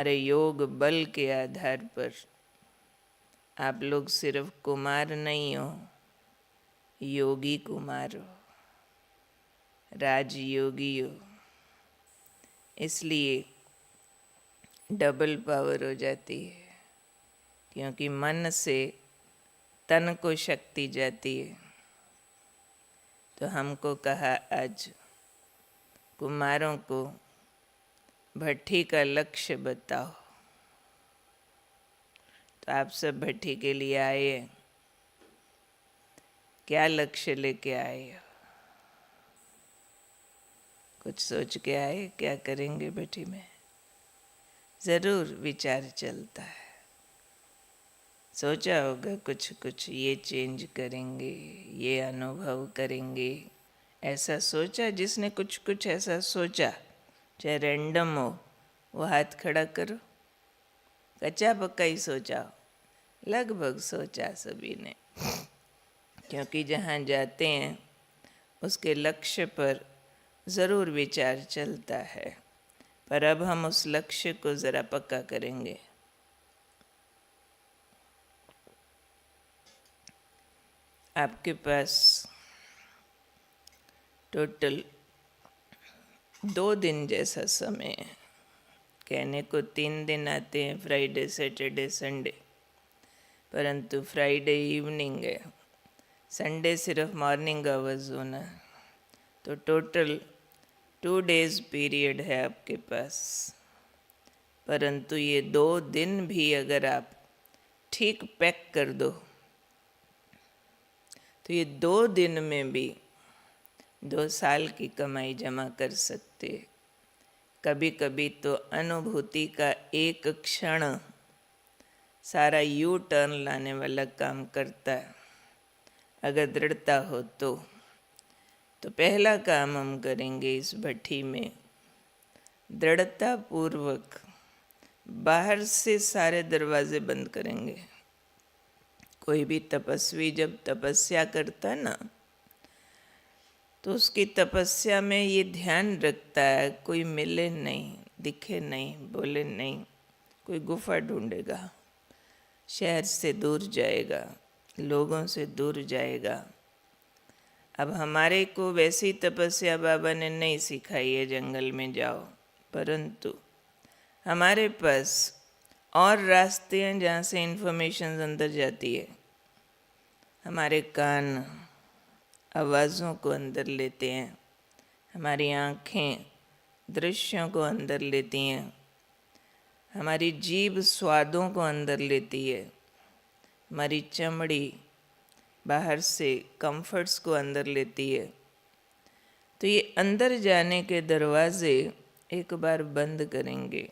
अरे योग बल के आधार पर आप लोग सिर्फ कुमार नहीं हो, योगी कुमार हो, राजयोगी हो। इसलिए डबल पावर हो जाती है, क्योंकि मन से तन को शक्ति जाती है। तो हमको कहा आज कुमारों को भट्ठी का लक्ष्य बताओ। तो आप सब भट्ठी के लिए आए हैं, क्या लक्ष्य लेके आए हो? कुछ सोच के आए क्या करेंगे भट्ठी में? ज़रूर विचार चलता है, सोचा होगा कुछ कुछ, ये चेंज करेंगे, ये अनुभव करेंगे। ऐसा सोचा, जिसने कुछ कुछ ऐसा सोचा, चाहे रैंडम हो, वो हाथ खड़ा करो। कच्चा पक्का ही सोचा हो? लगभग सोचा सभी ने, क्योंकि जहाँ जाते हैं उसके लक्ष्य पर ज़रूर विचार चलता है। पर अब हम उस लक्ष्य को ज़रा पक्का करेंगे। आपके पास टोटल 2 दिन जैसा समय है। कहने को 3 दिन आते हैं, फ्राइडे सैटरडे संडे, परंतु फ्राइडे इवनिंग है, संडे सिर्फ मॉर्निंग आवर्स होना है। तो टोटल 2 डेज़ पीरियड है आपके पास। परंतु ये 2 दिन भी अगर आप ठीक पैक कर दो तो ये 2 दिन में भी 2 साल की कमाई जमा कर सकते। कभी कभी तो अनुभूति का एक क्षण सारा यू टर्न लाने वाला काम करता है, अगर दृढ़ता हो तो। पहला काम हम करेंगे इस भट्ठी में, दृढ़ता पूर्वक बाहर से सारे दरवाजे बंद करेंगे। कोई भी तपस्वी जब तपस्या करता है ना, तो उसकी तपस्या में ये ध्यान रखता है कोई मिले नहीं, दिखे नहीं, बोले नहीं। कोई गुफा ढूंढेगा, शहर से दूर जाएगा, लोगों से दूर जाएगा। अब हमारे को वैसी तपस्या बाबा ने नहीं सिखाई है जंगल में जाओ, परंतु हमारे पास और रास्ते हैं जहाँ से इन्फॉर्मेशन अंदर जाती है। हमारे कान आवाज़ों को अंदर लेते हैं, हमारी आँखें दृश्यों को अंदर लेती हैं, हमारी जीभ स्वादों को अंदर लेती है, हमारी चमड़ी बाहर से कंफर्ट्स को अंदर लेती है। तो ये अंदर जाने के दरवाज़े एक बार बंद करेंगे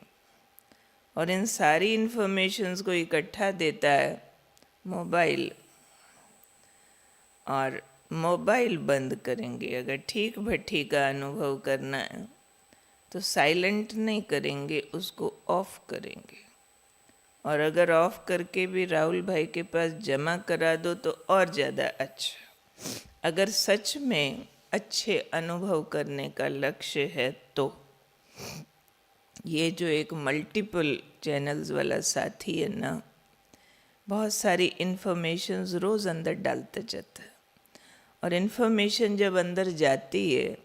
और इन सारी इन्फॉर्मेशंस को इकट्ठा देता है मोबाइल। और मोबाइल बंद करेंगे। अगर ठीक भट्ठी का अनुभव करना है तो साइलेंट नहीं करेंगे, उसको ऑफ करेंगे। और अगर ऑफ करके भी राहुल भाई के पास जमा करा दो तो और ज़्यादा अच्छा। अगर सच में अच्छे अनुभव करने का लक्ष्य है तो ये जो एक मल्टीपल चैनल्स वाला साथी है ना, बहुत सारी इन्फॉर्मेशंस रोज़ अंदर डालता जाता है। और इन्फॉर्मेशन जब अंदर जाती है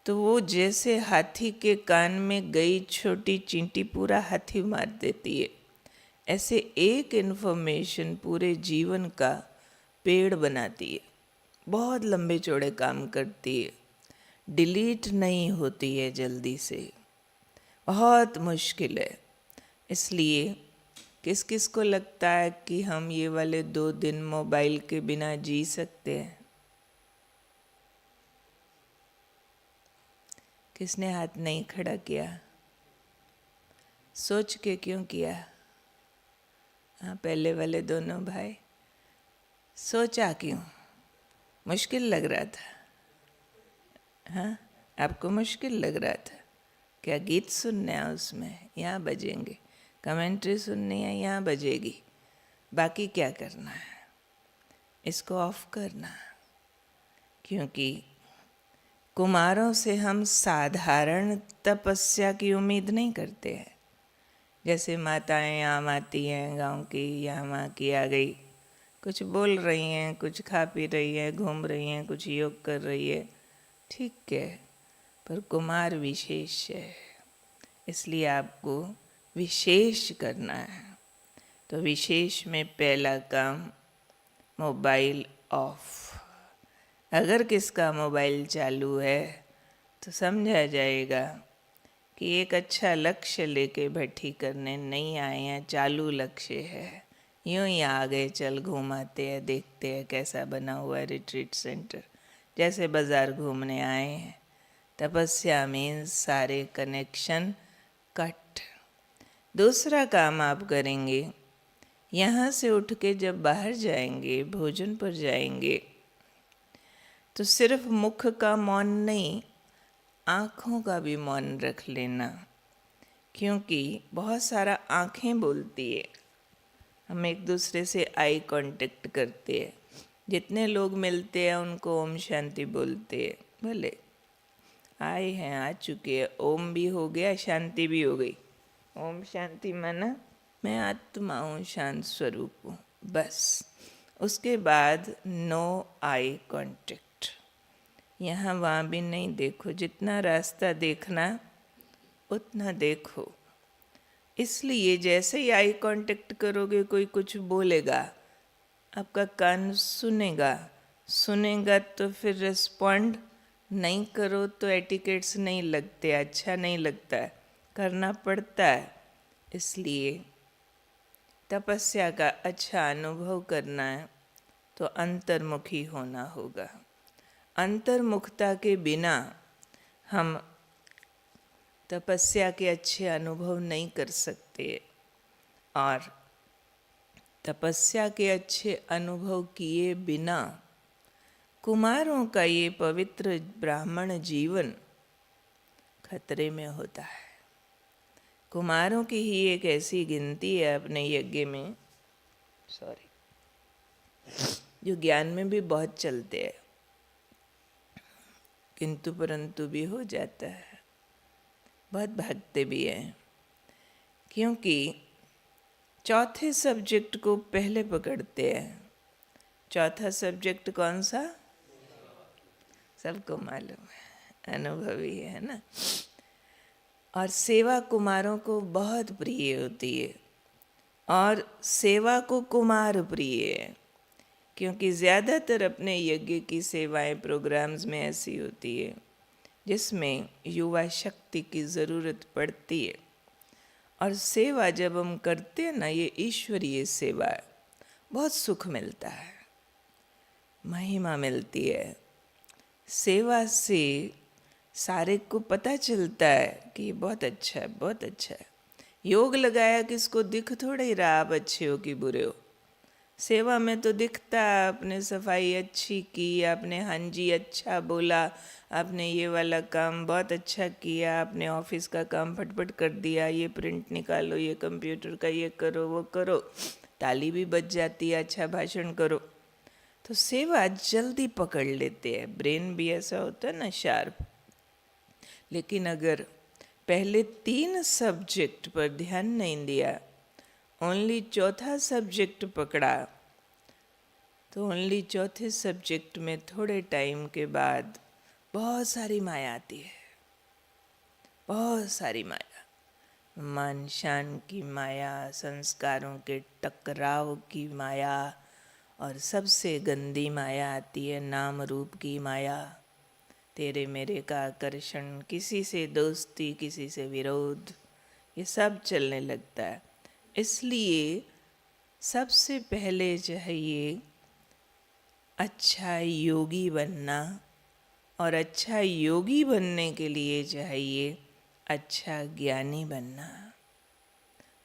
तो वो जैसे हाथी के कान में गई छोटी चींटी पूरा हाथी मार देती है, ऐसे एक इन्फॉर्मेशन पूरे जीवन का पेड़ बनाती है। बहुत लंबे चौड़े काम करती है, डिलीट नहीं होती है जल्दी से, बहुत मुश्किल है। इसलिए किस किस को लगता है कि हम ये वाले 2 दिन मोबाइल के बिना जी सकते हैं? किसने हाथ नहीं खड़ा किया? सोच के क्यों किया? हाँ, पहले वाले दोनों भाई सोचा क्यों? मुश्किल लग रहा था? हाँ, आपको मुश्किल लग रहा था? क्या गीत सुनने हैं उसमें? यहाँ बजेंगे। कमेंट्री सुननी है, यहाँ बजेगी। बाकी क्या करना है? इसको ऑफ करना। क्योंकि कुमारों से हम साधारण तपस्या की उम्मीद नहीं करते हैं, जैसे माताएं आम आती हैं गांव की, यहाँ वहाँ की आ गई, कुछ बोल रही हैं, कुछ खा पी रही है, घूम रही हैं, कुछ योग कर रही है, ठीक है। पर कुमार विशेष है, इसलिए आपको विशेष करना है। तो विशेष में पहला काम मोबाइल ऑफ। अगर किसका मोबाइल चालू है तो समझा जाएगा कि एक अच्छा लक्ष्य लेके भट्ठी करने नहीं आए हैं, चालू लक्ष्य है। यूं ही आ गए, चल घूमाते हैं, देखते हैं कैसा बना हुआ है रिट्रीट सेंटर, जैसे बाज़ार घूमने आए हैं। तपस्या मीन्स सारे कनेक्शन कट। दूसरा काम आप करेंगे, यहाँ से उठ के जब बाहर जाएंगे, भोजन पर जाएंगे, तो सिर्फ मुख का मौन नहीं, आँखों का भी मौन रख लेना, क्योंकि बहुत सारा आँखें बोलती है। हम एक दूसरे से आई कांटेक्ट करते हैं, जितने लोग मिलते हैं उनको ओम शांति बोलते हैं। भले आए हैं, आ चुके हैं, ओम भी हो गया, शांति भी हो गई। ओम शांति माना मैं आत्मा हूँ, शांत स्वरूप हूँ, बस। उसके बाद नो आई कांटेक्ट, यहाँ वहाँ भी नहीं देखो, जितना रास्ता देखना उतना देखो। इसलिए जैसे ही आई कांटेक्ट करोगे, कोई कुछ बोलेगा, आपका कान सुनेगा तो फिर रिस्पॉन्ड नहीं करो तो एटिकेट्स नहीं लगते, अच्छा नहीं लगता है, करना पड़ता है। इसलिए तपस्या का अच्छा अनुभव करना है तो अंतर्मुखी होना होगा। अंतर्मुखता के बिना हम तपस्या के अच्छे अनुभव नहीं कर सकते, और तपस्या के अच्छे अनुभव किए बिना कुमारों का ये पवित्र ब्राह्मण जीवन खतरे में होता है। कुमारों की ही एक ऐसी गिनती है अपने यज्ञ में, जो ज्ञान में भी बहुत चलते हैं, किंतु परंतु भी हो जाता है, बहुत भागते भी हैं, क्योंकि चौथे सब्जेक्ट को पहले पकड़ते हैं। चौथा सब्जेक्ट कौन सा? सबको मालूम है, अनुभवी है ना। और सेवा कुमारों को बहुत प्रिय होती है, और सेवा को कुमार प्रिय है, क्योंकि ज़्यादातर अपने यज्ञ की सेवाएं प्रोग्राम्स में ऐसी होती है जिसमें युवा शक्ति की ज़रूरत पड़ती है। और सेवा जब हम करते हैं ना, ये ईश्वरीय सेवा है, बहुत सुख मिलता है, महिमा मिलती है। सेवा से सारे को पता चलता है कि बहुत अच्छा है, बहुत अच्छा है। योग लगाया किसको दिख थोड़ा ही रहा आप अच्छे हो कि बुरे हो। सेवा में तो दिखता है, आपने सफाई अच्छी की, आपने हाँ जी अच्छा बोला, आपने ये वाला काम बहुत अच्छा किया, आपने ऑफिस का काम फटफट कर दिया, ये प्रिंट निकालो, ये कंप्यूटर का ये करो, वो करो, ताली भी बज जाती है, अच्छा भाषण करो। तो सेवा जल्दी पकड़ लेते हैं, ब्रेन भी ऐसा होता है ना शार्प। लेकिन अगर पहले 3 सब्जेक्ट पर ध्यान नहीं दिया, ओनली चौथा सब्जेक्ट पकड़ा, तो ओनली चौथे सब्जेक्ट में थोड़े टाइम के बाद बहुत सारी माया आती है, बहुत सारी माया, मान शान की माया, संस्कारों के टकराव की माया, और सबसे गंदी माया आती है नाम रूप की माया। तेरे मेरे का आकर्षण, किसी से दोस्ती, किसी से विरोध, ये सब चलने लगता है। इसलिए सबसे पहले चाहिए अच्छा योगी बनना, और अच्छा योगी बनने के लिए चाहिए अच्छा ज्ञानी बनना।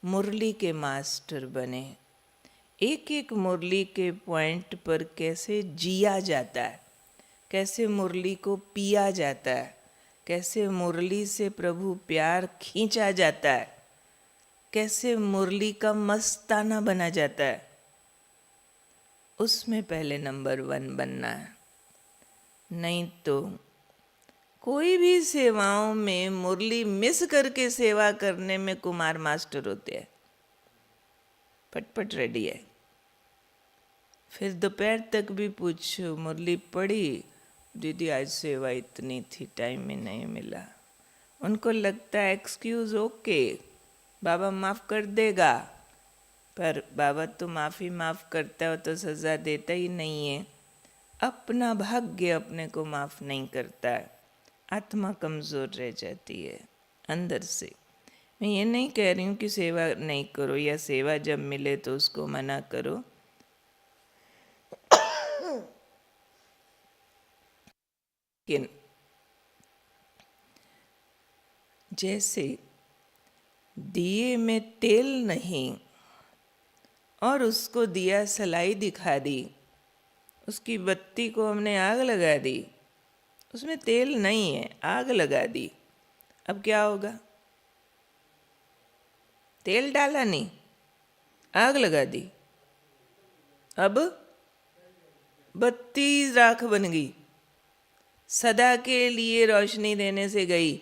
मुरली के मास्टर बने, एक एक मुरली के पॉइंट पर कैसे जिया जाता है, कैसे मुरली को पिया जाता है, कैसे मुरली से प्रभु प्यार खींचा जाता है, कैसे मुरली का मस्ताना बना जाता है, उसमें पहले नंबर 1 बनना है। नहीं तो कोई भी सेवाओं में मुरली मिस करके सेवा करने में कुमार मास्टर होते हैं, फटफट रेडी है। फिर दोपहर तक भी पूछो मुरली पड़ी, दीदी आज सेवा इतनी थी, टाइम में नहीं मिला। उनको लगता है एक्सक्यूज ओके, बाबा माफ़ कर देगा, पर बाबा तो माफ़ करता हो तो सज़ा देता ही नहीं है। अपना भाग्य अपने को माफ़ नहीं करता है, आत्मा कमज़ोर रह जाती है अंदर से। मैं ये नहीं कह रही हूँ कि सेवा नहीं करो या सेवा जब मिले तो उसको मना करो, लेकिन जैसे दिए में तेल नहीं और उसको दिया सलाई दिखा दी, उसकी बत्ती को हमने आग लगा दी, उसमें तेल नहीं है, आग लगा दी, अब क्या होगा? तेल डाला नहीं, आग लगा दी, अब बत्ती राख बन गई, सदा के लिए रोशनी देने से गई।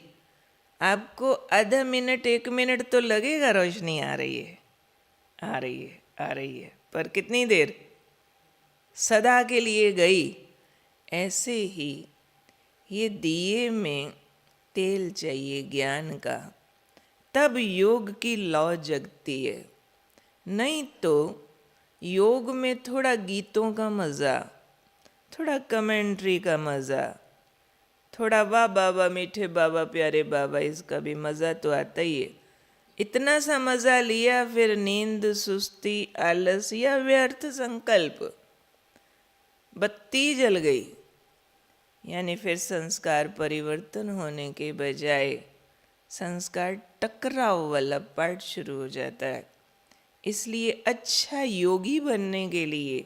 आपको आधा मिनट 1 मिनट तो लगेगा, रोशनी आ रही है, आ रही है, आ रही है, पर कितनी देर? सदा के लिए गई। ऐसे ही ये दिए में तेल चाहिए ज्ञान का, तब योग की लौ जगती है। नहीं तो योग में थोड़ा गीतों का मज़ा, थोड़ा कमेंट्री का मज़ा, थोड़ा वाह बाबा मीठे बाबा प्यारे बाबा, इसका भी मज़ा तो आता ही है। इतना सा मज़ा लिया, फिर नींद, सुस्ती, आलस या व्यर्थ संकल्प, बत्ती जल गई। यानी फिर संस्कार परिवर्तन होने के बजाय संस्कार टकराव वाला पार्ट शुरू हो जाता है। इसलिए अच्छा योगी बनने के लिए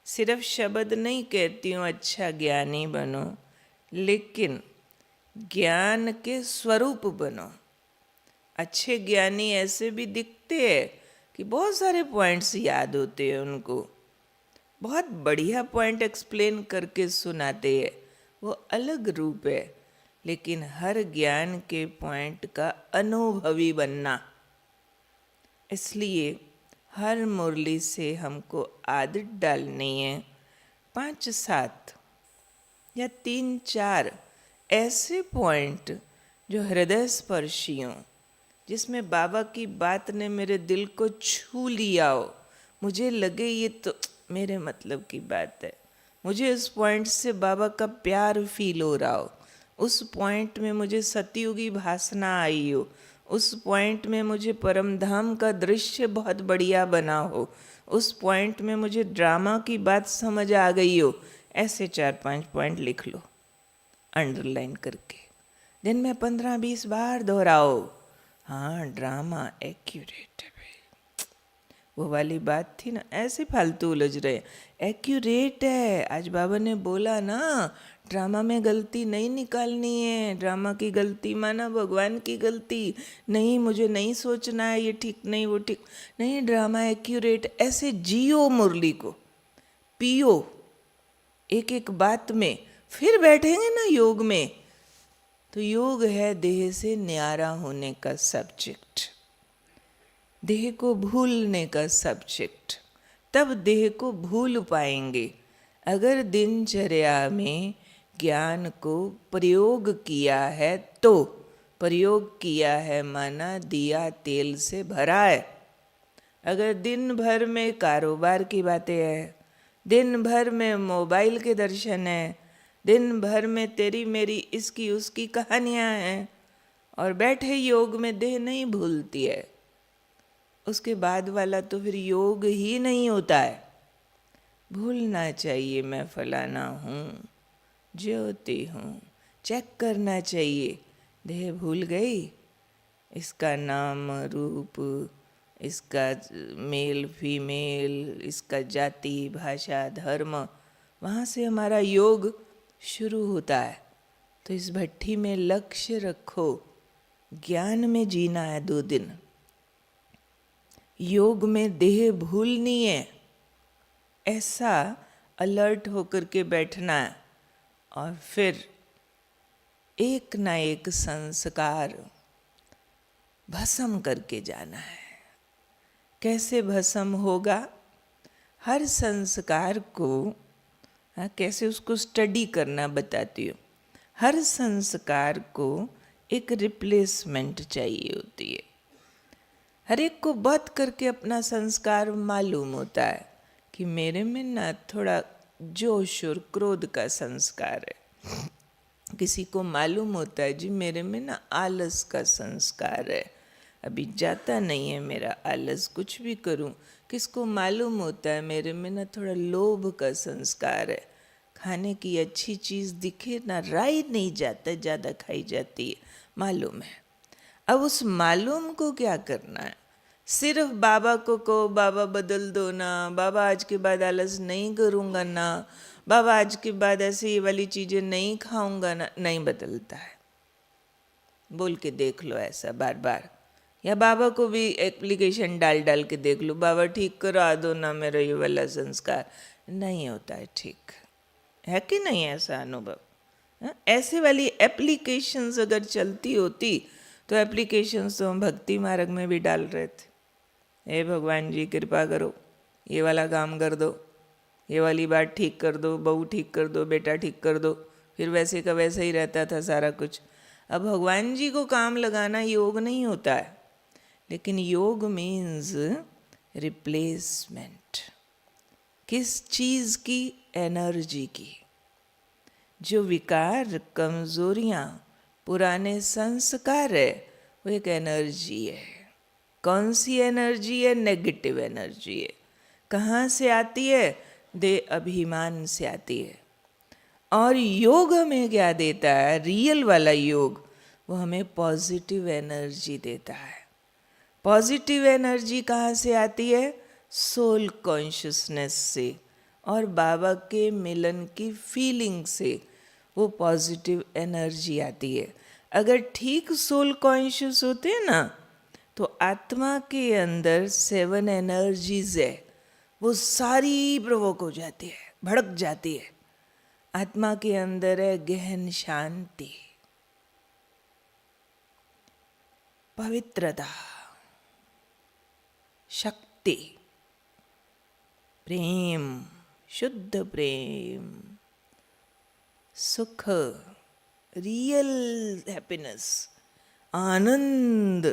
सिर्फ शब्द नहीं कहती हूँ अच्छा ज्ञानी बनो, लेकिन ज्ञान के स्वरूप बनो। अच्छे ज्ञानी ऐसे भी दिखते हैं कि बहुत सारे पॉइंट्स याद होते हैं उनको, बहुत बढ़िया पॉइंट एक्सप्लेन करके सुनाते हैं, वो अलग रूप है। लेकिन हर ज्ञान के पॉइंट का अनुभवी बनना, इसलिए हर मुरली से हमको आदत डालनी है 5-7 या 3-4 ऐसे पॉइंट जो हृदय स्पर्शी हों, जिसमें बाबा की बात ने मेरे दिल को छू लिया हो, मुझे लगे ये तो मेरे मतलब की बात है, मुझे उस पॉइंट से बाबा का प्यार फील हो रहा हो, उस पॉइंट में मुझे सतयुगी भासना आई हो, उस पॉइंट में मुझे परम धाम का दृश्य बहुत बढ़िया बना हो, उस पॉइंट में मुझे ड्रामा की बात समझ आ गई हो। ऐसे 4-5 पॉइंट लिख लो अंडरलाइन करके, दिन में 15-20 बार दोहराओ। हाँ, ड्रामा एक्यूरेट है भाई, वो वाली बात थी ना, ऐसे फालतू उलझ रहे, एक्यूरेट है। आज बाबा ने बोला ना, ड्रामा में गलती नहीं निकालनी है, ड्रामा की गलती माना भगवान की गलती नहीं, मुझे नहीं सोचना है ये ठीक नहीं वो ठीक नहीं, ड्रामा एक्यूरेट। ऐसे जियो मुरली को, पियो एक एक बात में, फिर बैठेंगे ना योग में, तो योग है देह से न्यारा होने का सब्जेक्ट, देह को भूलने का सब्जेक्ट। तब देह को भूल पाएंगे अगर दिनचर्या में ज्ञान को प्रयोग किया है तो। प्रयोग किया है माना दिया तेल से भरा है। अगर दिन भर में कारोबार की बातें हैं, दिन भर में मोबाइल के दर्शन है, दिन भर में तेरी मेरी इसकी उसकी कहानियाँ हैं, और बैठे योग में देह नहीं भूलती है, उसके बाद वाला तो फिर योग ही नहीं होता है। भूलना चाहिए मैं फलाना हूँ, ज्योति हूँ, चेक करना चाहिए, देह भूल गई, इसका नाम रूप, इसका मेल फीमेल, इसका जाति भाषा धर्म, वहाँ से हमारा योग शुरू होता है। तो इस भट्ठी में लक्ष्य रखो, ज्ञान में जीना है 2 दिन, योग में देह भूलनी है, ऐसा अलर्ट होकर के बैठना है। और फिर एक ना एक संस्कार भस्म करके जाना है। कैसे भस्म होगा? हर संस्कार को कैसे उसको स्टडी करना बताती हूँ। हर संस्कार को एक रिप्लेसमेंट चाहिए होती है। हर एक को बात करके अपना संस्कार मालूम होता है कि मेरे में ना थोड़ा जोश और क्रोध का संस्कार है। किसी को मालूम होता है जी मेरे में ना आलस का संस्कार है, अभी जाता नहीं है मेरा आलस, कुछ भी करूं। किसको मालूम होता है मेरे में ना थोड़ा लोभ का संस्कार है, खाने की अच्छी चीज़ दिखे ना राई नहीं जाता, ज़्यादा खाई जाती है, मालूम है। अब उस मालूम को क्या करना है? सिर्फ बाबा को कहो बाबा बदल दो ना, बाबा आज के बाद आलस नहीं करूँगा ना, बाबा आज के बाद ऐसे ये वाली चीज़ें नहीं खाऊंगा ना, नहीं बदलता है। बोल के देख लो ऐसा बार बार, या बाबा को भी एप्लीकेशन डाल डाल के देख लो, बाबा ठीक करा दो ना मेरा ये वाला संस्कार, नहीं होता है ठीक, है कि नहीं ऐसा अनुभव? ऐसे वाली एप्लीकेशंस अगर चलती होती तो एप्लीकेशंस तो हम भक्ति मार्ग में भी डाल रहे थे। हे भगवान जी कृपा करो, ये वाला काम कर दो, ये वाली बात ठीक कर दो, बहू ठीक कर दो, बेटा ठीक कर दो, फिर वैसे का वैसे ही रहता था सारा कुछ। अब भगवान जी को काम लगाना योग नहीं होता है, लेकिन योग मीन्स रिप्लेसमेंट। किस चीज़ की? एनर्जी की। जो विकार, कमजोरियाँ, पुराने संस्कार है, वो एक एनर्जी है। कौन सी एनर्जी है? नेगेटिव एनर्जी है। कहाँ से आती है? देह अभिमान से आती है। और योग हमें क्या देता है? रियल वाला योग वो हमें पॉजिटिव एनर्जी देता है। पॉजिटिव एनर्जी कहाँ से आती है? सोल कॉन्शियसनेस से और बाबा के मिलन की फीलिंग से वो पॉजिटिव एनर्जी आती है। अगर ठीक सोल कॉन्शियस होते हैं ना, तो आत्मा के अंदर 7 एनर्जीज है, वो सारी प्रवोक हो जाती है, भड़क जाती है। आत्मा के अंदर है गहन शांति, पवित्रता, शक्ति, प्रेम, शुद्ध प्रेम, सुख, रियल हैप्पीनेस, आनंद,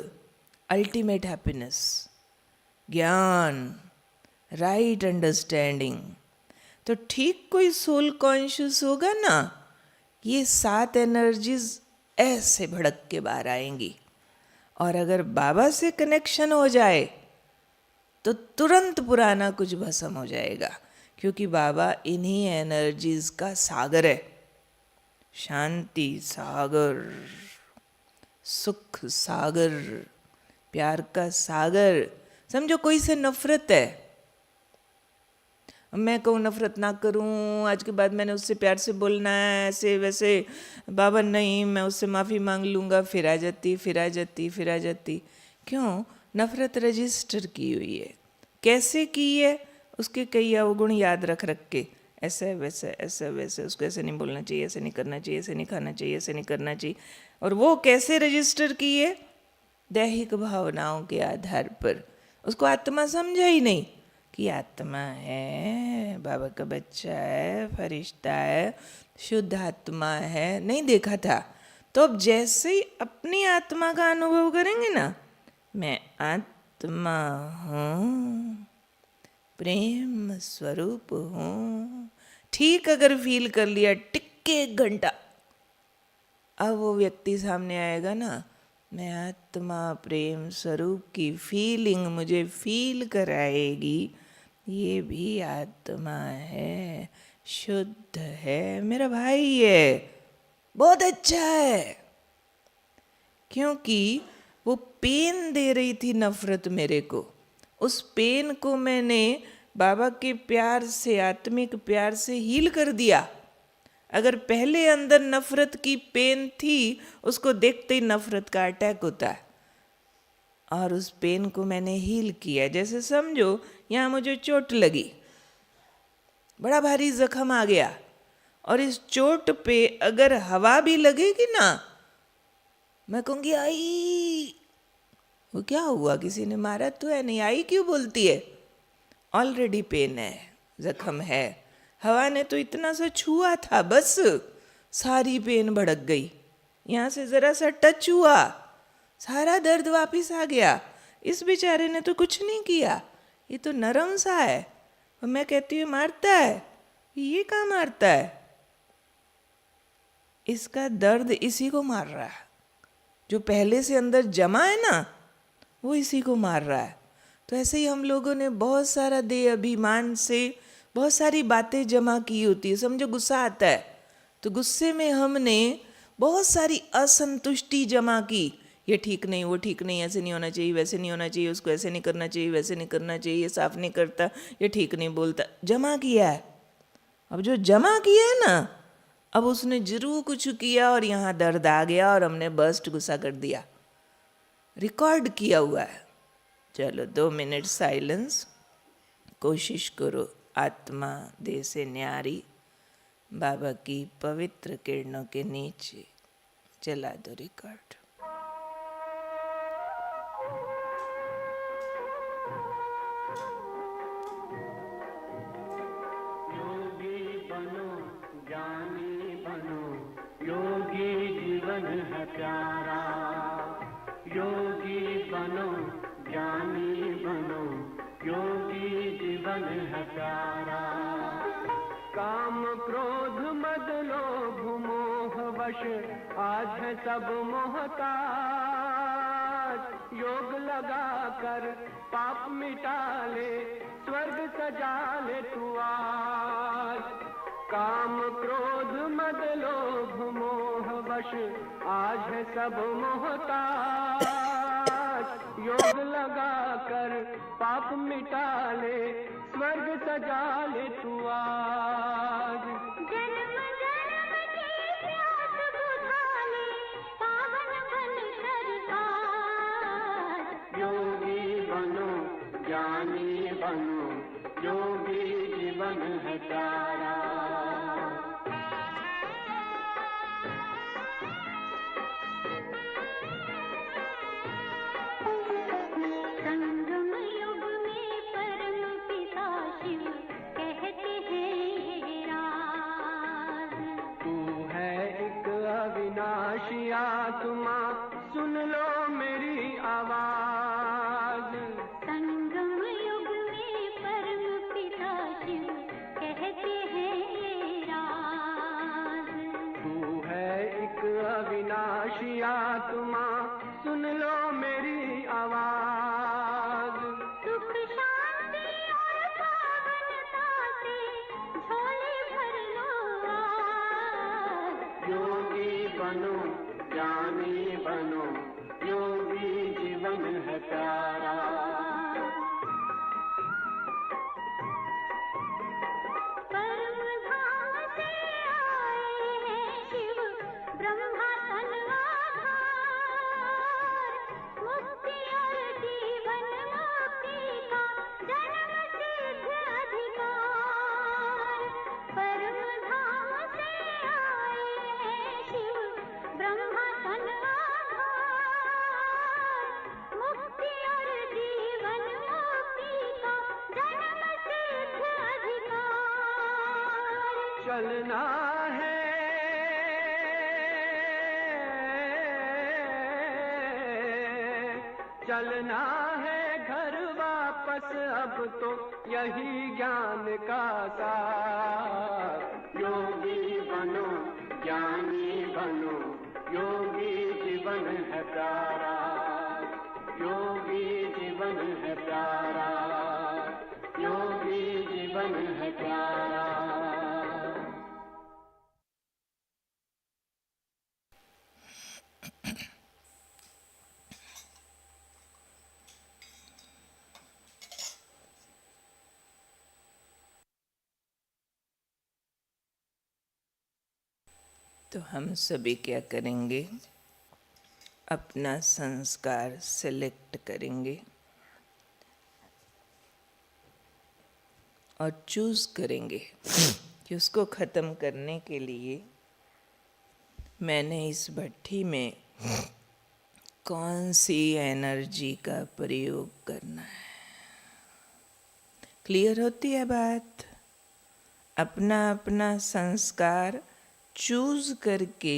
अल्टीमेट हैप्पीनेस, ज्ञान, राइट अंडरस्टैंडिंग। तो ठीक कोई सोल कॉन्शियस होगा ना, ये 7 एनर्जीज ऐसे भड़क के बाहर आएंगी। और अगर बाबा से कनेक्शन हो जाए तो तुरंत पुराना कुछ भस्म हो जाएगा, क्योंकि बाबा इन्हीं एनर्जीज का सागर है। शांति सागर, सुख सागर, प्यार का सागर। समझो कोई से नफरत है, मैं कहूँ नफरत ना करूँ, आज के बाद मैंने उससे प्यार से बोलना है, ऐसे वैसे, बाबा नहीं मैं उससे माफ़ी मांग लूँगा, फिर आ जाती। क्यों? नफरत रजिस्टर की हुई है। कैसे की है? उसके कई अवगुण याद रख के, ऐसे वैसे, उसको ऐसे नहीं बोलना चाहिए, ऐसे नहीं करना चाहिए, ऐसे नहीं खाना चाहिए, ऐसे नहीं करना चाहिए। और वो कैसे रजिस्टर की है? दैहिक भावनाओं के आधार पर। उसको आत्मा समझा ही नहीं कि आत्मा है, बाबा का बच्चा है, फरिश्ता है, शुद्ध आत्मा है, नहीं देखा था। तो अब जैसे ही अपनी आत्मा का अनुभव करेंगे ना, मैं आत्मा हूँ, प्रेम स्वरूप हूँ, ठीक अगर फील कर लिया टिक्के 1 घंटा, अब वो व्यक्ति सामने आएगा ना, मैं आत्मा प्रेम स्वरूप की फीलिंग मुझे फील कराएगी, ये भी आत्मा है, शुद्ध है, मेरा भाई है, बहुत अच्छा है। क्योंकि वो पेन दे रही थी नफरत मेरे को, उस पेन को मैंने बाबा के प्यार से, आत्मिक प्यार से हील कर दिया। अगर पहले अंदर नफरत की पेन थी, उसको देखते ही नफरत का अटैक होता है, और उस पेन को मैंने हील किया। जैसे समझो यहाँ मुझे चोट लगी, बड़ा भारी जख्म आ गया, और इस चोट पे अगर हवा भी लगेगी ना, मैं कहूँगी आई, वो क्या हुआ, किसी ने मारा तो है नहीं, आई क्यों बोलती है? ऑलरेडी पेन है, जख्म है। हवा ने तो इतना सा छुआ था, बस सारी पेन भड़क गई। यहाँ से ज़रा सा टच हुआ, सारा दर्द वापस आ गया। इस बेचारे ने तो कुछ नहीं किया, ये तो नरम सा है। और मैं कहती हूँ मारता है, ये कहाँ मारता है? इसका दर्द इसी को मार रहा है, जो पहले से अंदर जमा है ना, वो इसी को मार रहा है। तो ऐसे ही हम लोगों ने बहुत सारा देह अभिमान से बहुत सारी बातें जमा की होती है। समझो गुस्सा आता है तो गुस्से में हमने बहुत सारी असंतुष्टि जमा की, ये ठीक नहीं, वो ठीक नहीं, ऐसे नहीं होना चाहिए, वैसे नहीं होना चाहिए, उसको ऐसे नहीं करना चाहिए, वैसे नहीं करना चाहिए, ये साफ नहीं करता, ये ठीक नहीं बोलता, जमा किया है। अब जो जमा किया है ना, अब उसने जरूर कुछ किया और यहाँ दर्द आ गया और हमने बर्स्ट गुस्सा कर दिया, रिकॉर्ड किया हुआ है। चलो 2 मिनट साइलेंस, कोशिश करो आत्मा देह से न्यारी बाबा की पवित्र किरणों के नीचे चला दो रिकॉर्ड। योगी बनो, ज्ञानी बनो, योगी जीवन है प्यारा। योगी बनो, ज्ञानी बनो, योगी जीवन है प्यारा। काम क्रोध मद लोभ मोह वश आज है सब मोहताज। योग लगा कर पाप मिटा ले, स्वर्ग सजा ले तू आज। काम क्रोध मद लोभ मोह वश आज है सब मोहताज। योग लगा कर पाप मिटा ले, स्वर्ग सजा ले तू आज। जन्म जन्म की प्यास बुझा ले, पावन बन कर आज। योगी बनो, ज्ञानी बनो, योगी जीवन है प्यारा। संगम युग में परम पिता शिव कहते हैं राज। तू है एक अविनाशी आत्मा, सुन लो मेरी आवाज। संगम युग में परम पिता शिव कहते हैं राज। तू है एक अविनाशी आत्मा, सुन लो मेरी आवाज। सुख शांति और पावनता से झोले भर लो आज। योगी बनो, ज्ञानी बनो, योगी जीवन है प्यारा। परम धाम से आए हैं शिव ब्रह्मा तन आधार। मुक्ति और जीवन मुक्ति का जन्म सिद्ध अधिकार। परम धाम से आए हैं शिव ब्रह्मा तन आधार। मुक्ति और जीवन मुक्ति का जन्म सिद्ध अधिकार। चलना है, चलना है घर वापस अब तो, यही ज्ञान का सार। योगी बनो, ज्ञानी बनो, योगी जीवन है प्यारा। योगी जीवन है प्यारा, योगी जीवन है प्यारा। तो हम सभी क्या करेंगे, अपना संस्कार सिलेक्ट करेंगे और चूज करेंगे कि उसको ख़त्म करने के लिए मैंने इस भट्ठी में कौन सी एनर्जी का प्रयोग करना है। क्लियर होती है बात? अपना अपना संस्कार चूज करके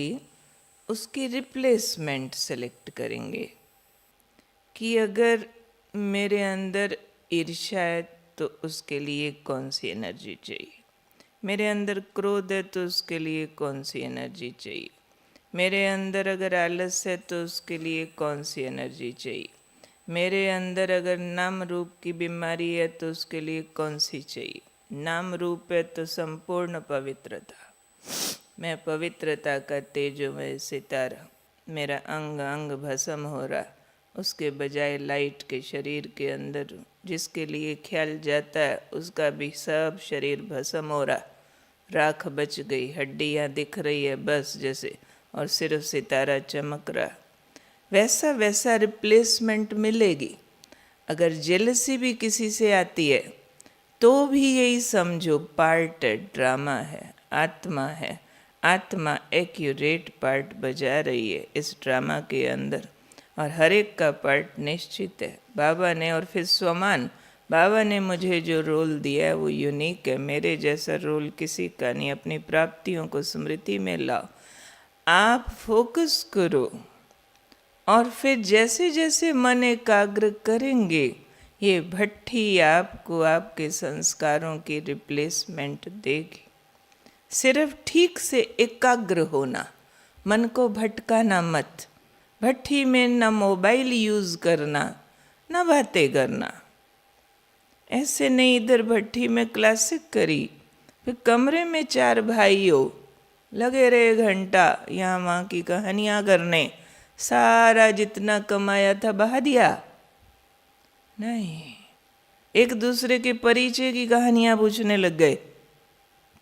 उसकी रिप्लेसमेंट सेलेक्ट करेंगे कि अगर मेरे अंदर ईर्ष्या है तो उसके लिए कौन सी एनर्जी चाहिए, मेरे अंदर क्रोध है तो उसके लिए कौन सी एनर्जी चाहिए, मेरे अंदर अगर आलस है तो उसके लिए कौन सी एनर्जी चाहिए, मेरे अंदर अगर नाम रूप की बीमारी है तो उसके लिए कौन सी चाहिए। नाम रूप है तो संपूर्ण पवित्रता, मैं पवित्रता का तेजोमय सितारा, मेरा अंग अंग भस्म हो रहा, उसके बजाय लाइट के शरीर के अंदर जिसके लिए ख्याल जाता है उसका भी सब शरीर भस्म हो रहा, राख बच गई, हड्डियाँ दिख रही है बस जैसे, और सिर्फ सितारा चमक रहा। वैसा वैसा रिप्लेसमेंट मिलेगी। अगर जेलसी भी किसी से आती है तो भी यही समझो पार्ट है, ड्रामा है, आत्मा है। आत्मा एक्यूरेट पार्ट बजा रही है इस ड्रामा के अंदर, और हर एक का पार्ट निश्चित है। बाबा ने, और फिर स्वमान, बाबा ने मुझे जो रोल दिया है वो यूनिक है, मेरे जैसा रोल किसी का नहीं। अपनी प्राप्तियों को स्मृति में लाओ, आप फोकस करो, और फिर जैसे जैसे मन एकाग्र करेंगे ये भट्ठी आपको आपके संस्कारों की रिप्लेसमेंट देगी। सिर्फ ठीक से एकाग्र होना, मन को भटकाना मत। भट्ठी में न मोबाइल यूज़ करना न बातें करना। ऐसे नहीं इधर भट्ठी में क्लासिक करी, फिर कमरे में 4 भाई हो, लगे रहे घंटा यहाँ वहाँ की कहानियाँ करने, सारा जितना कमाया था बहा दिया। नहीं, एक दूसरे के परिचय की कहानियाँ पूछने लग गए,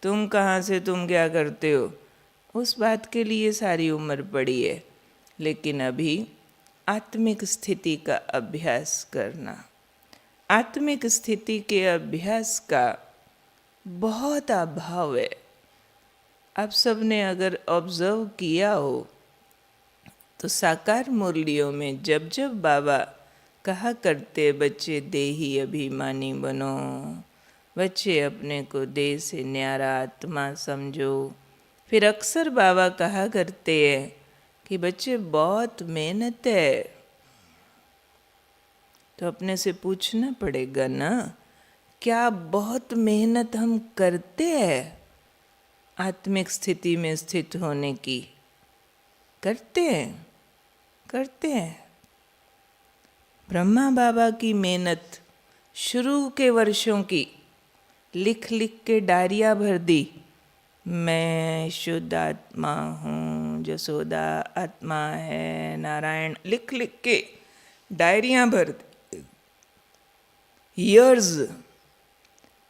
तुम कहाँ से, तुम क्या करते हो। उस बात के लिए सारी उम्र पड़ी है, लेकिन अभी आत्मिक स्थिति का अभ्यास करना, आत्मिक स्थिति के अभ्यास का बहुत अभाव है। आप सबने अगर ऑब्जर्व किया हो तो साकार मुरलियों में जब जब बाबा कहा करते बच्चे देही अभिमानी बनो, बच्चे अपने को देह से न्यारा आत्मा समझो, फिर अक्सर बाबा कहा करते हैं कि बच्चे बहुत मेहनत है। तो अपने से पूछना पड़ेगा ना, क्या बहुत मेहनत हम करते हैं आत्मिक स्थिति में स्थित होने की? करते हैं, करते हैं। ब्रह्मा बाबा की मेहनत शुरू के वर्षों की लिख लिख के डायरिया भर दी। मैं शुद्ध आत्मा हूँ, जसोदा आत्मा है, नारायण लिख लिख के डायरियाँ भर दी। ईयर्स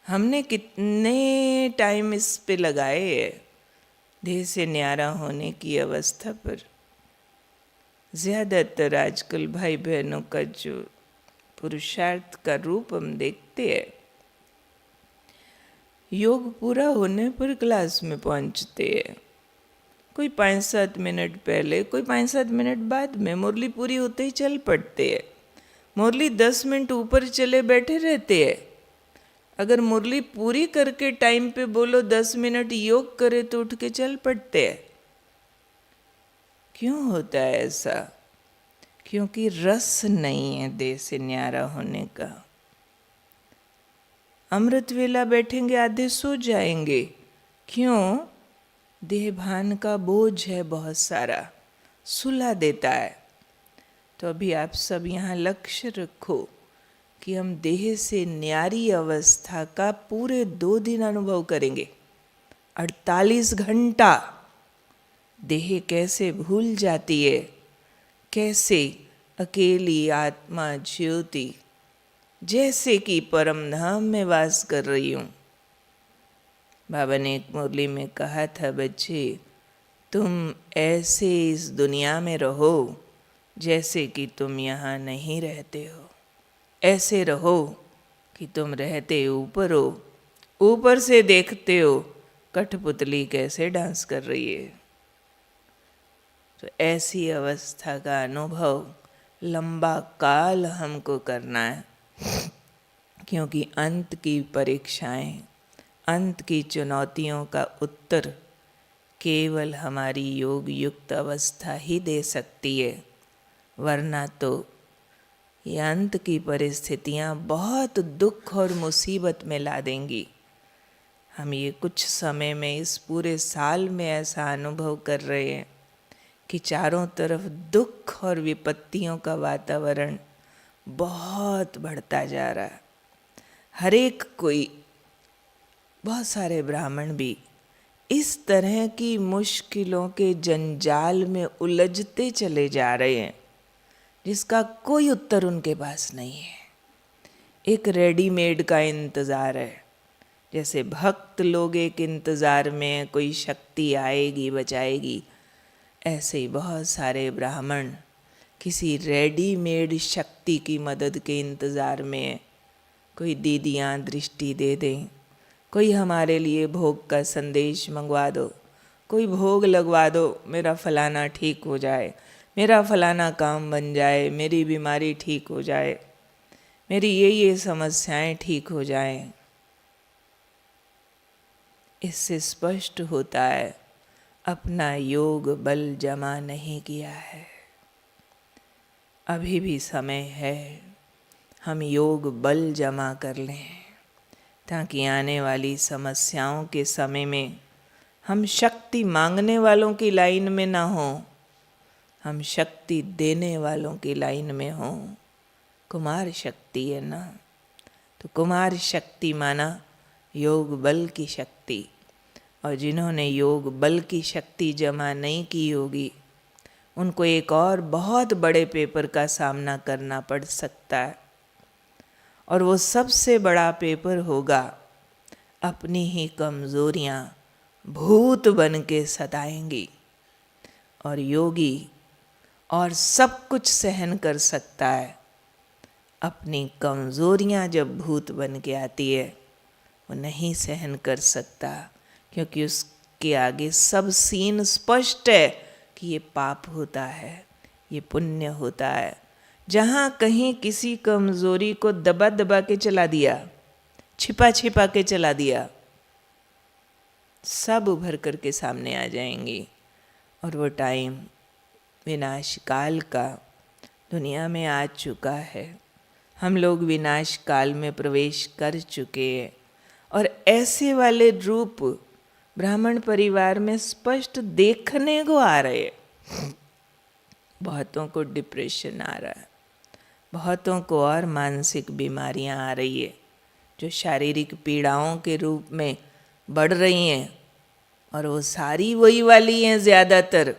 हमने कितने टाइम इस पे लगाए हैं देह से न्यारा होने की अवस्था पर। ज़्यादातर आजकल भाई बहनों का जो पुरुषार्थ का रूप हम देखते हैं, योग पूरा होने पर क्लास में पहुंचते हैं। कोई 5-7 मिनट पहले, कोई 5-7 मिनट बाद में, मुरली पूरी होते ही चल पड़ते हैं। मुरली 10 मिनट ऊपर चले बैठे रहते हैं। अगर मुरली पूरी करके टाइम पे बोलो 10 मिनट योग करे तो उठ के चल पड़ते हैं। क्यों होता है ऐसा? क्योंकि रस नहीं है देह से न्यारा होने का। अमृत वेला बैठेंगे आधे सो जाएंगे। क्यों? देह भान का बोझ है बहुत सारा, सुला देता है। तो अभी आप सब यहाँ लक्ष्य रखो कि हम देह से न्यारी अवस्था का पूरे 2 दिन अनुभव करेंगे। 48 घंटा देह कैसे भूल जाती है, कैसे अकेली आत्मा ज्योति जैसे कि परम धाम में वास कर रही हूँ। बाबा ने एक मुरली में कहा था, बच्चे तुम ऐसे इस दुनिया में रहो जैसे कि तुम यहाँ नहीं रहते हो। ऐसे रहो कि तुम रहते ऊपर हो, ऊपर से देखते हो कठपुतली कैसे डांस कर रही है। तो ऐसी अवस्था का अनुभव लंबा काल हमको करना है, क्योंकि अंत की परीक्षाएं, अंत की चुनौतियों का उत्तर केवल हमारी योग युक्त अवस्था ही दे सकती है। वरना तो ये अंत की परिस्थितियां बहुत दुख और मुसीबत में ला देंगी। हम ये कुछ समय में, इस पूरे साल में ऐसा अनुभव कर रहे हैं कि चारों तरफ दुख और विपत्तियों का वातावरण बहुत बढ़ता जा रहा है। हर एक कोई, बहुत सारे ब्राह्मण भी इस तरह की मुश्किलों के जंजाल में उलझते चले जा रहे हैं जिसका कोई उत्तर उनके पास नहीं है। एक रेडीमेड का इंतज़ार है, जैसे भक्त लोग एक इंतज़ार में कोई शक्ति आएगी बचाएगी, ऐसे ही बहुत सारे ब्राह्मण किसी रेडीमेड शक्ति की मदद के इंतज़ार में है। कोई दीदियाँ दृष्टि दे दें, कोई हमारे लिए भोग का संदेश मंगवा दो, कोई भोग लगवा दो, मेरा फलाना ठीक हो जाए, मेरा फलाना काम बन जाए, मेरी बीमारी ठीक हो जाए, मेरी ये समस्याएं ठीक हो जाएं। इससे स्पष्ट होता है अपना योग बल जमा नहीं किया है। अभी भी समय है, हम योग बल जमा कर लें ताकि आने वाली समस्याओं के समय में हम शक्ति मांगने वालों की लाइन में ना हों, हम शक्ति देने वालों की लाइन में हों। कुमार शक्ति है ना, तो कुमार शक्ति माना योग बल की शक्ति। और जिन्होंने योग बल की शक्ति जमा नहीं की होगी उनको एक और बहुत बड़े पेपर का सामना करना पड़ सकता है, और वो सबसे बड़ा पेपर होगा अपनी ही कमज़ोरियाँ भूत बन के सताएंगी। और योगी और सब कुछ सहन कर सकता है, अपनी कमज़ोरियाँ जब भूत बन के आती है वो नहीं सहन कर सकता, क्योंकि उसके आगे सब सीन स्पष्ट है कि ये पाप होता है, ये पुण्य होता है। जहाँ कहीं किसी कमज़ोरी को दबा दबा के चला दिया, छिपा छिपा के चला दिया, सब उभर कर के सामने आ जाएंगी। और वो टाइम विनाश काल का दुनिया में आ चुका है। हम लोग विनाश काल में प्रवेश कर चुके हैं, और ऐसे वाले रूप ब्राह्मण परिवार में स्पष्ट देखने को आ रहे हैं। बहुतों को डिप्रेशन आ रहा है, बहुतों को और मानसिक बीमारियां आ रही है जो शारीरिक पीड़ाओं के रूप में बढ़ रही हैं, और वो सारी वही वाली हैं ज़्यादातर,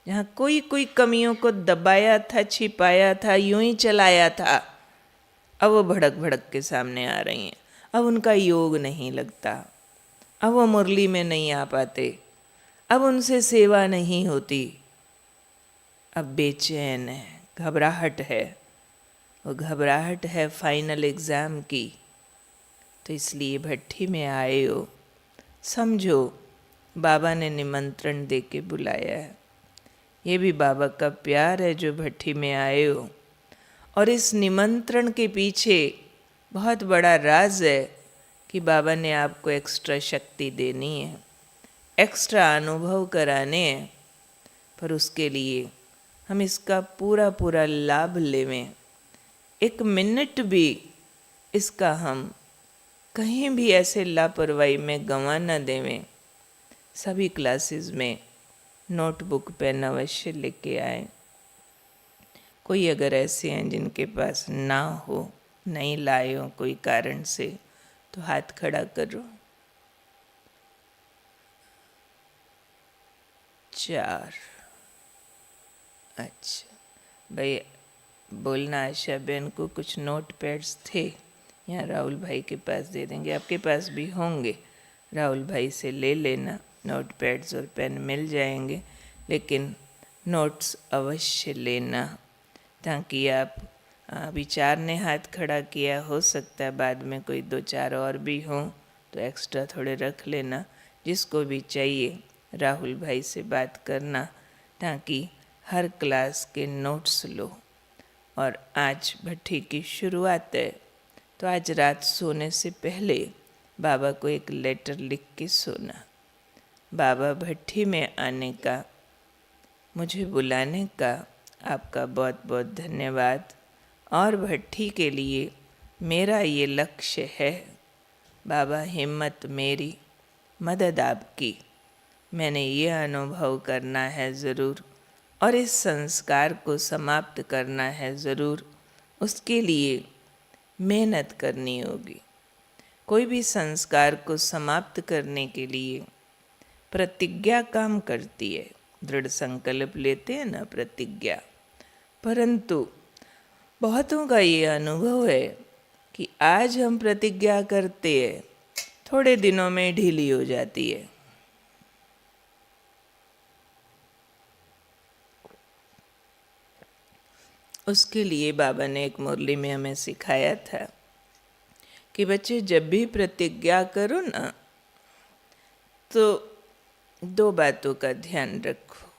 जहाँ कोई कोई कमियों को दबाया था, छिपाया था, यूं ही चलाया था, अब वो भड़क भड़क के सामने आ रही हैं। अब उनका योग नहीं लगता, अब वो मुरली में नहीं आ पाते, अब उनसे सेवा नहीं होती, अब बेचैन है, घबराहट है। वो घबराहट है फाइनल एग्ज़ाम की, तो इसलिए भट्ठी में आए हो। समझो बाबा ने निमंत्रण दे के बुलाया है, ये भी बाबा का प्यार है जो भट्ठी में आए हो। और इस निमंत्रण के पीछे बहुत बड़ा राज है कि बाबा ने आपको एक्स्ट्रा शक्ति देनी है, एक्स्ट्रा अनुभव कराने हैं, पर उसके लिए हम इसका पूरा पूरा लाभ लेवें। एक मिनट भी इसका हम कहीं भी ऐसे लापरवाही में गंवा न देवें। सभी क्लासेस में नोटबुक पेन अवश्य लेके आए। कोई अगर ऐसे हैं जिनके पास ना हो, नहीं लाए हो कोई कारण से, तो हाथ खड़ा करो। 4। अच्छा भाई, बोलना आशा बहन को कुछ नोट पैड्स थे, यहाँ राहुल भाई के पास दे देंगे, आपके पास भी होंगे, राहुल भाई से ले लेना। नोट पैड्स और पेन मिल जाएंगे, लेकिन नोट्स अवश्य लेना, ताकि आप विचार ने हाथ खड़ा किया, हो सकता है बाद में कोई 2-4 और भी हों तो एक्स्ट्रा थोड़े रख लेना, जिसको भी चाहिए राहुल भाई से बात करना, ताकि हर क्लास के नोट्स लो। और आज भट्ठी की शुरुआत है, तो आज रात सोने से पहले बाबा को एक लेटर लिख के सोना। बाबा भट्ठी में आने का, मुझे बुलाने का आपका बहुत बहुत धन्यवाद। और भट्ठी के लिए मेरा ये लक्ष्य है, बाबा हिम्मत मेरी, मदद आपकी। मैंने ये अनुभव करना है ज़रूर, और इस संस्कार को समाप्त करना है ज़रूर। उसके लिए मेहनत करनी होगी। कोई भी संस्कार को समाप्त करने के लिए प्रतिज्ञा काम करती है। दृढ़ संकल्प लेते हैं ना, प्रतिज्ञा। परंतु बहुतों का ये अनुभव है कि आज हम प्रतिज्ञा करते हैं, थोड़े दिनों में ढीली हो जाती है। उसके लिए बाबा ने एक मुरली में हमें सिखाया था कि बच्चे जब भी प्रतिज्ञा करो ना, तो दो बातों का ध्यान रखो।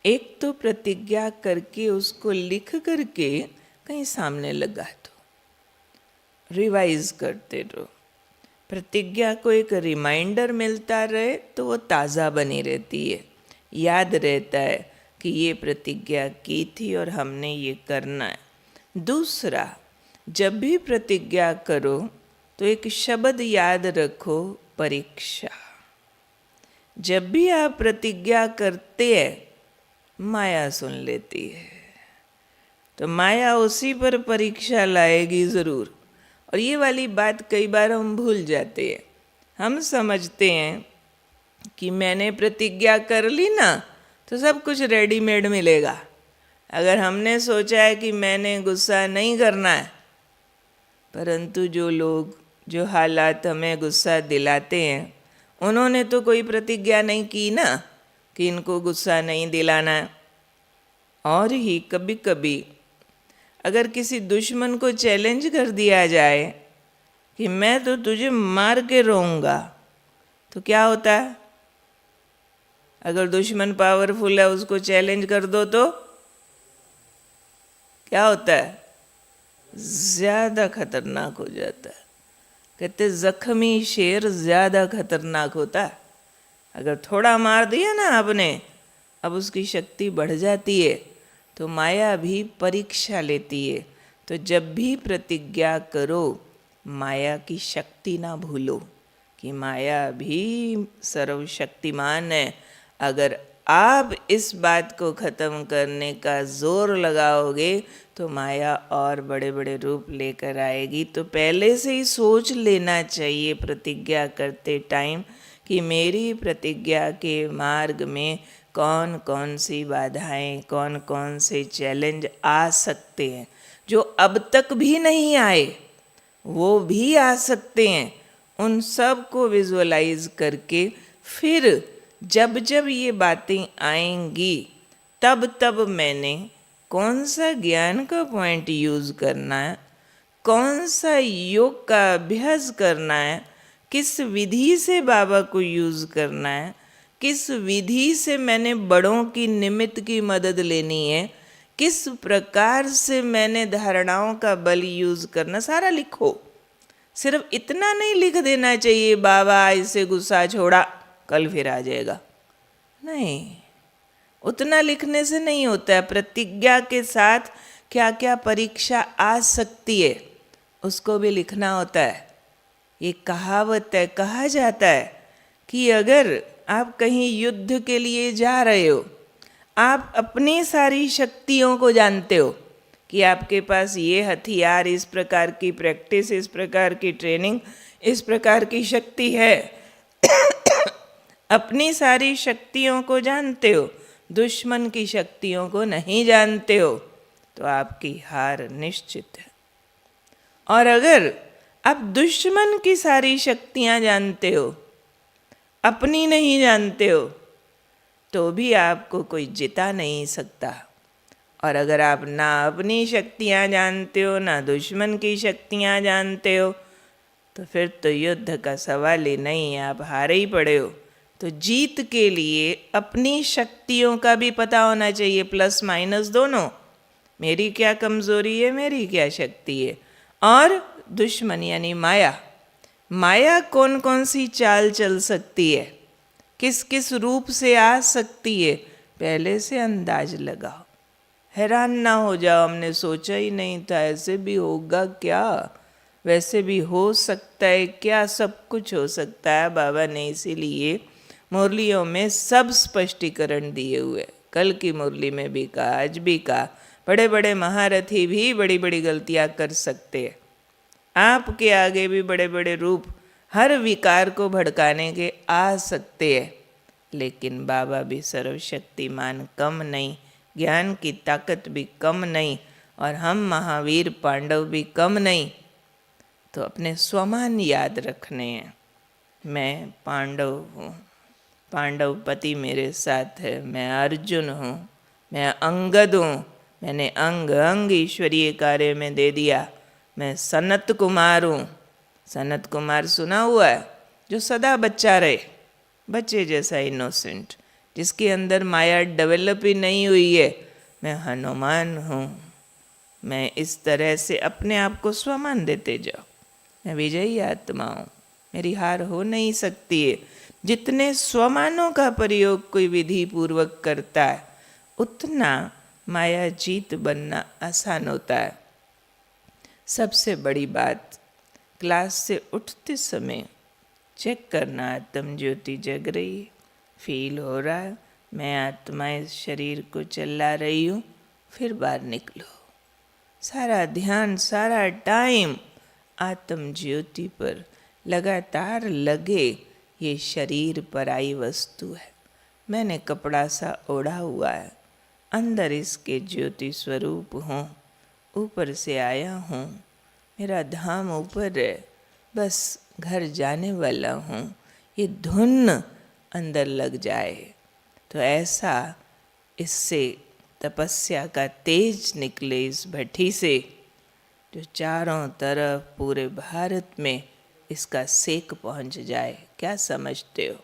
एक तो प्रतिज्ञा करके उसको लिख करके कहीं सामने लगा दो, रिवाइज करते रहो। प्रतिज्ञा को एक रिमाइंडर मिलता रहे तो वो ताज़ा बनी रहती है, याद रहता है कि ये प्रतिज्ञा की थी और हमने ये करना है। दूसरा, जब भी प्रतिज्ञा करो तो एक शब्द याद रखो, परीक्षा। जब भी आप प्रतिज्ञा करते हैं, माया सुन लेती है, तो माया उसी पर परीक्षा लाएगी ज़रूर। और ये वाली बात कई बार हम भूल जाते हैं। हम समझते हैं कि मैंने प्रतिज्ञा कर ली ना, तो सब कुछ रेडीमेड मिलेगा। अगर हमने सोचा है कि मैंने गुस्सा नहीं करना है, परंतु जो लोग, जो हालात हमें गुस्सा दिलाते हैं, उन्होंने तो कोई प्रतिज्ञा नहीं की ना कि इनको गुस्सा नहीं दिलाना है। और ही कभी कभी अगर किसी दुश्मन को चैलेंज कर दिया जाए कि मैं तो तुझे मार के रहूँगा, तो क्या होता है? अगर दुश्मन पावरफुल है, उसको चैलेंज कर दो तो क्या होता है? ज़्यादा खतरनाक हो जाता है। कहते जख्मी शेर ज़्यादा खतरनाक होता है। अगर थोड़ा मार दिया ना आपने, अब उसकी शक्ति बढ़ जाती है। तो माया भी परीक्षा लेती है। तो जब भी प्रतिज्ञा करो, माया की शक्ति ना भूलो कि माया भी सर्वशक्तिमान है। अगर आप इस बात को ख़त्म करने का जोर लगाओगे तो माया और बड़े बड़े रूप लेकर आएगी। तो पहले से ही सोच लेना चाहिए प्रतिज्ञा करते टाइम कि मेरी प्रतिज्ञा के मार्ग में कौन कौन सी बाधाएं, कौन कौन से चैलेंज आ सकते हैं। जो अब तक भी नहीं आए वो भी आ सकते हैं। उन सब को विजुअलाइज करके फिर जब जब ये बातें आएंगी, तब तब मैंने कौन सा ज्ञान का पॉइंट यूज़ करना है, कौन सा योग का अभ्यास करना है, किस विधि से बाबा को यूज़ करना है, किस विधि से मैंने बड़ों की निमित्त की मदद लेनी है, किस प्रकार से मैंने धारणाओं का बल यूज़ करना, सारा लिखो। सिर्फ इतना नहीं लिख देना चाहिए बाबा ऐसे गुस्सा छोड़ा, कल फिर आ जाएगा। नहीं, उतना लिखने से नहीं होता है। प्रतिज्ञा के साथ क्या क्या परीक्षा आ सकती है उसको भी लिखना होता है। ये कहावत है, कहा जाता है कि अगर आप कहीं युद्ध के लिए जा रहे हो, आप अपनी सारी शक्तियों को जानते हो कि आपके पास ये हथियार, इस प्रकार की प्रैक्टिस, इस प्रकार की ट्रेनिंग, इस प्रकार की शक्ति है। अपनी सारी शक्तियों को जानते हो, दुश्मन की शक्तियों को नहीं जानते हो, तो आपकी हार निश्चित है। और अगर आप दुश्मन की सारी शक्तियां जानते हो, अपनी नहीं जानते हो, तो भी आपको कोई जिता नहीं सकता। और अगर आप ना अपनी शक्तियां जानते हो, ना दुश्मन की शक्तियां जानते हो, तो फिर तो युद्ध का सवाल ही नहीं है, आप हारे ही पड़े हो। तो जीत के लिए अपनी शक्तियों का भी पता होना चाहिए, प्लस माइनस दोनों। मेरी क्या कमजोरी है, मेरी क्या शक्ति है। और दुश्मन यानी माया, माया कौन कौन सी चाल चल सकती है, किस किस रूप से आ सकती है, पहले से अंदाज लगाओ। हैरान ना हो जाओ, हमने सोचा ही नहीं था, ऐसे भी होगा क्या, वैसे भी हो सकता है क्या, सब कुछ हो सकता है। बाबा ने इसीलिए मुरलियों में सब स्पष्टीकरण दिए हुए, कल की मुरली में भी कहा, आज भी कहा। बड़े बड़े महारथी भी बड़ी बड़ी गलतियां कर सकते हैं, आपके आगे भी बड़े बड़े रूप हर विकार को भड़काने के आ सकते हैं, लेकिन बाबा भी सर्वशक्तिमान कम नहीं, ज्ञान की ताकत भी कम नहीं, और हम महावीर पांडव भी कम नहीं। तो अपने स्वमान याद रखने हैं। मैं पांडव हूँ, पांडव पति मेरे साथ है, मैं अर्जुन हूँ, मैं अंगद हूँ, मैंने अंग अंग ईश्वरीय कार्य में दे दिया। मैं सनत कुमार हूँ, सनत कुमार सुना हुआ है, जो सदा बच्चा रहे, बच्चे जैसा इनोसेंट, जिसके अंदर माया डेवलप ही नहीं हुई है। मैं हनुमान हूँ, मैं इस तरह से अपने आप को स्वमान देते जाओ। मैं विजयी आत्मा हूँ, मेरी हार हो नहीं सकती है। जितने स्वमानों का प्रयोग कोई विधि पूर्वक करता है, उतना माया जीत बनना आसान होता है। सबसे बड़ी बात, क्लास से उठते समय चेक करना, आत्म ज्योति जग रही है, फील हो रहा है, मैं आत्मा इस शरीर को चला रही हूँ, फिर बाहर निकलो। सारा ध्यान, सारा टाइम आत्म ज्योति पर लगातार लगे। ये शरीर पराई वस्तु है, मैंने कपड़ा सा ओढ़ा हुआ है, अंदर इसके ज्योति स्वरूप हूँ, ऊपर से आया हूँ, मेरा धाम ऊपर है, बस घर जाने वाला हूँ। ये धुन अंदर लग जाए तो ऐसा इससे तपस्या का तेज निकले इस भट्टी से, जो चारों तरफ पूरे भारत में इसका सेक पहुंच जाए। क्या समझते हो?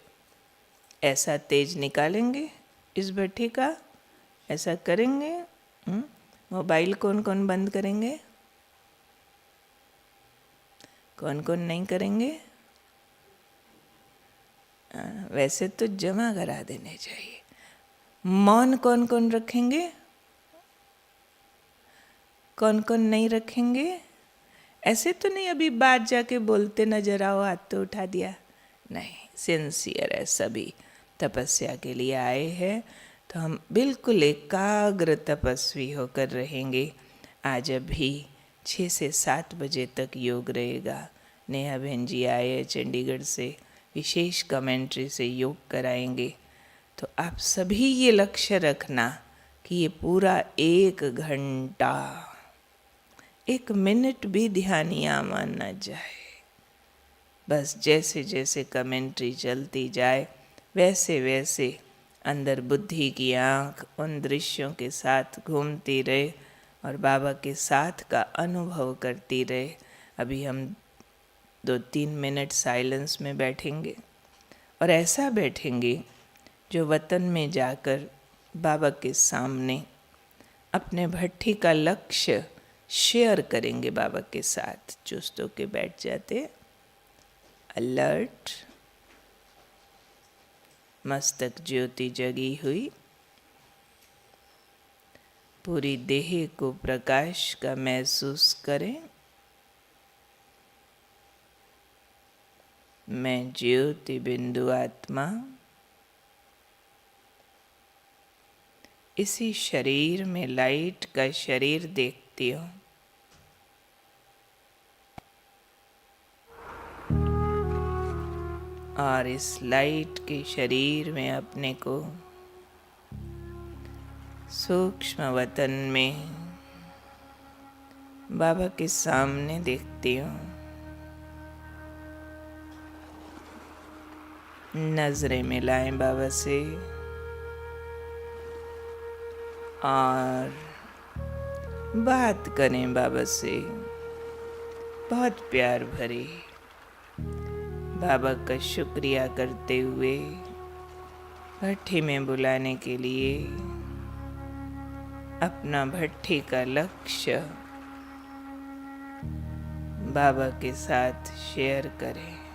ऐसा तेज निकालेंगे इस भट्टी का? ऐसा करेंगे? मोबाइल कौन कौन बंद करेंगे, कौन कौन नहीं करेंगे? वैसे तो जमा करा देने चाहिए। मौन कौन कौन रखेंगे, कौन कौन नहीं रखेंगे? ऐसे तो नहीं अभी बात जाके बोलते नजर आओ, हाथ तो उठा दिया, नहीं, सिंसियर है सभी, तपस्या के लिए आए हैं, तो हम बिल्कुल एकाग्र तपस्वी होकर रहेंगे। आज अभी 6 से 7 बजे तक योग रहेगा। नेहा बहन जी आए हैं चंडीगढ़ से, विशेष कमेंट्री से योग कराएंगे। तो आप सभी ये लक्ष्य रखना कि ये पूरा 1 घंटा 1 मिनट भी ध्यान यहाँ न जाए। बस जैसे जैसे कमेंट्री चलती जाए, वैसे वैसे अंदर बुद्धि की आँख उन दृश्यों के साथ घूमती रहे और बाबा के साथ का अनुभव करती रहे। अभी हम 2-3 मिनट साइलेंस में बैठेंगे, और ऐसा बैठेंगे जो वतन में जाकर बाबा के सामने अपने भट्टी का लक्ष्य शेयर करेंगे बाबा के साथ। चुस्त होके बैठ जाते, अलर्ट, मस्तक ज्योति जगी हुई, पूरी देह को प्रकाश का महसूस करें। मैं ज्योति बिंदु आत्मा इसी शरीर में लाइट का शरीर देखती हूँ। और इस लाइट के शरीर में अपने को सूक्ष्म वतन में बाबा के सामने देखती हूँ। नजरें मिलाएं बाबा से और बात करें बाबा से, बहुत प्यार भरी। बाबा का शुक्रिया करते हुए भट्ठी में बुलाने के लिए अपना भट्ठी का लक्ष्य बाबा के साथ शेयर करें।